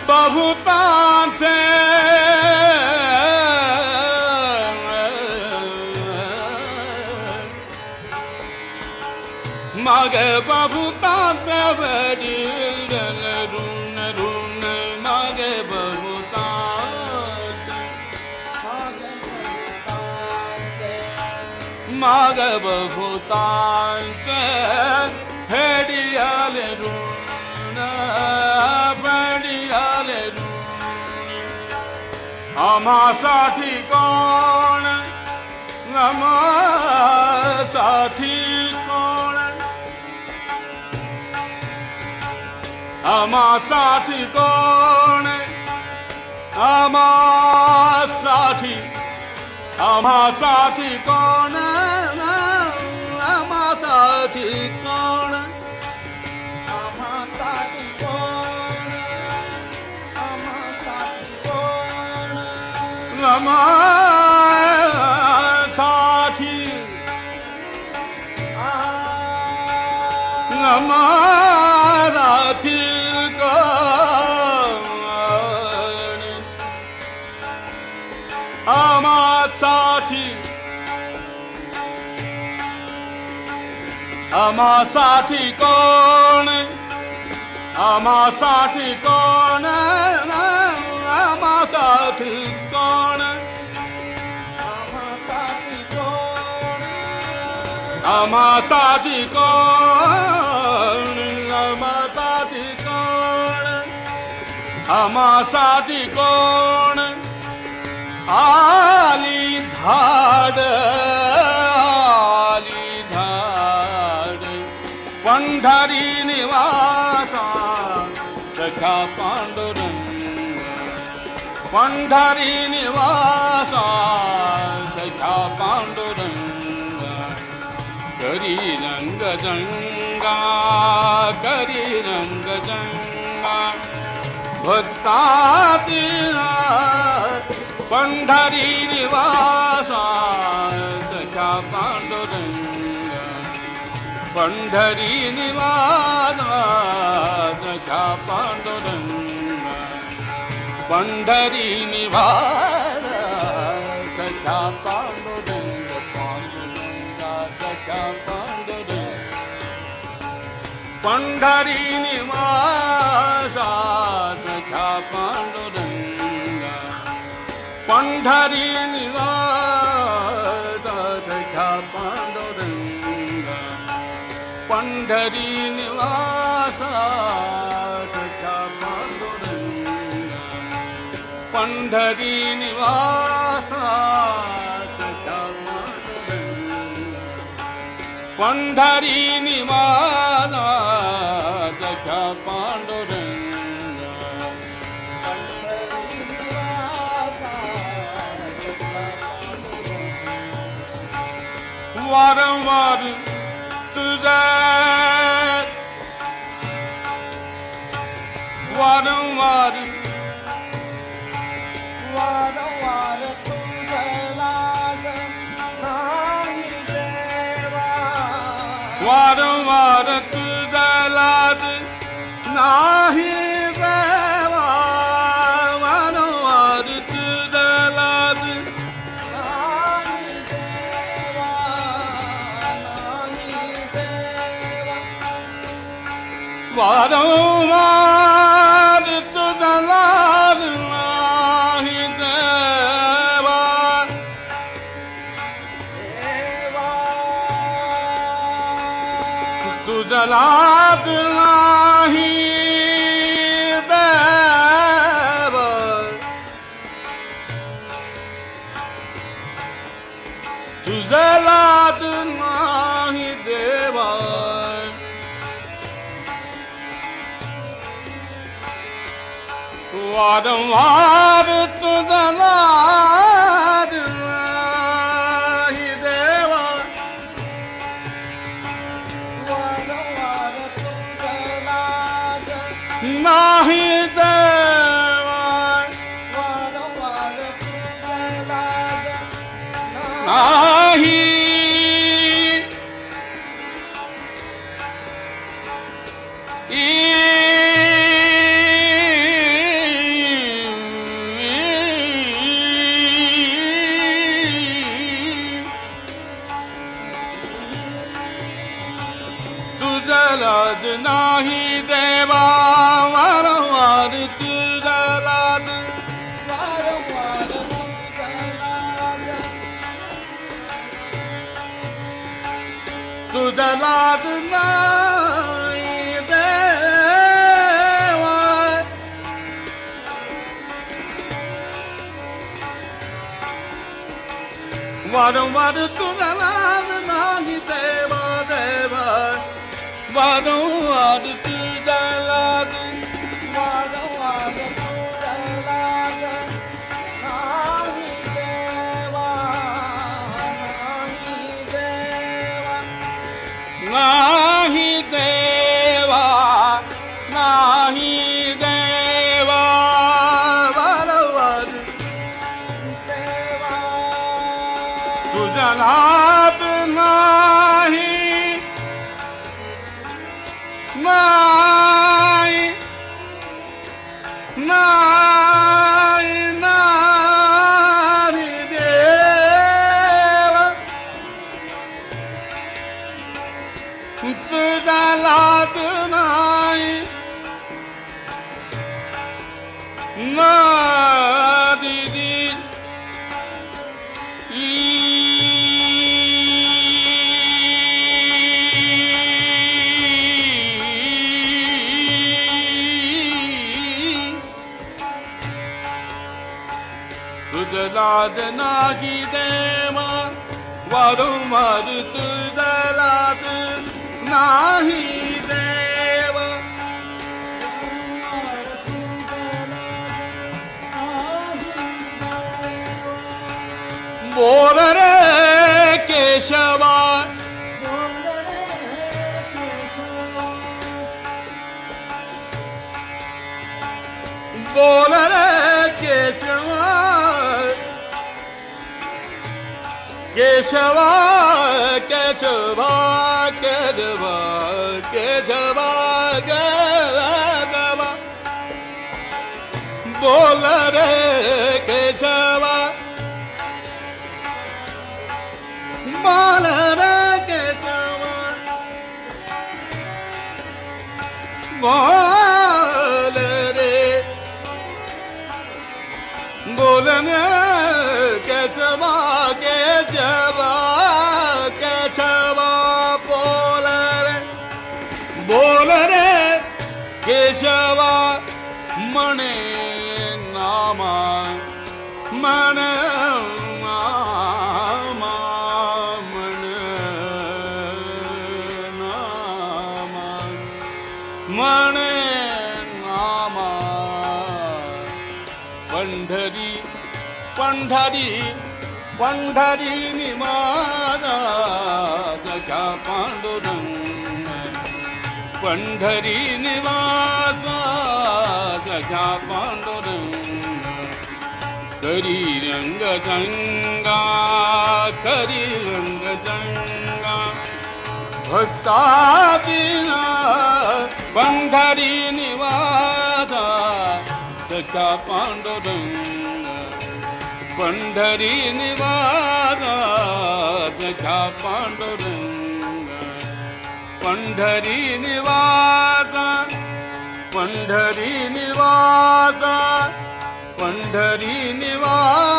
बहुतांचे मागे बहुतांचे वडील ऋण ऋण मागे मागे बहुतांचे फेडियाले ऋण फेडियाले ऋण आम्हासाठी कोण आम्हासाठी कोण आम्हासाठी कोण आम्हासाठी आम्हासाठी कोण आम्हासाठी कोण आम्हासाठी कोण आम्हासाठी कोण आम्हासाठी आम्हासाठी आम्हासाठी आम्हासाठी कोण आम्हासाठी कोण आम्हासाठी कोण आम्हासाठी कोण आम्हासाठी कोण आम्हासाठी कोण आली धाड पंढरी निवासा सखा पांडुरंग पंढरी निवासा सखा पांडुरंग करी रंग जंगा करी रंग जंगा भक्ताती पंढरी निवासा सखा पांडुरंग पंढरी निवासा सखा पांडुरंग पंढरी निवासा सखा पांडुरंग पांडुरंगा सखा पांडुरंग पंढरी निवासा सखा पांडुरंग पंढरी निवासा सखा पांडुरंग पंढरी निवासा सखा पांडुरंग पंढरी निवासा सखा पांडुरंग पंढरी निवासा सखा पांडुरंग वारंवार तुझा वारंवार वारंवार तुझा लाग नाही देवा वारंवार तुझा लाग नाही देवा वारंवार तुझा लाग वारंवार तुझा लाग नाही देवा तुझा लाग नाही देवा तुझा लाग नाही देवा वारंवार तुझा लाग नाही देवा वारंवार तुझा लाग नाही देवा वारंवार तुझा लाग नाही वारंवार तुझा लाज नाही देवा देवा वारंवार तुझा लाज वारंवार तुझा लाज नाही देवा नाही देवा नाही देवा वारंवार देवा तुझा लाज नाही नाही नाही नाही देवा तुझा लाज नाही नारी तुझ लाज नाही देवा वारंवार तुझ लाज नाही देवा बोल रे केशवा बोल रे केशवा केशवा केशवा केशवा केशवा केशवा बोल रे केशवा बोल रे केशवा बोल रे बोलने केशवा केशवा केशवा बोल रे केशवा मणे नामा मणे नामा मणे नामा मणे नामा पंढरी पंढरी पंढरी निमाना सखा पांडुरंग पंढरी निवासा सखा पांडुरंग करी रंग संगा करी रंग संगा भक्ता बिना पंढरी निवासा सखा पांडुरंग पंढरी निवासा सखा पांडुरंग पंढरी निवासा पंढरी निवासा पंढरी निवासा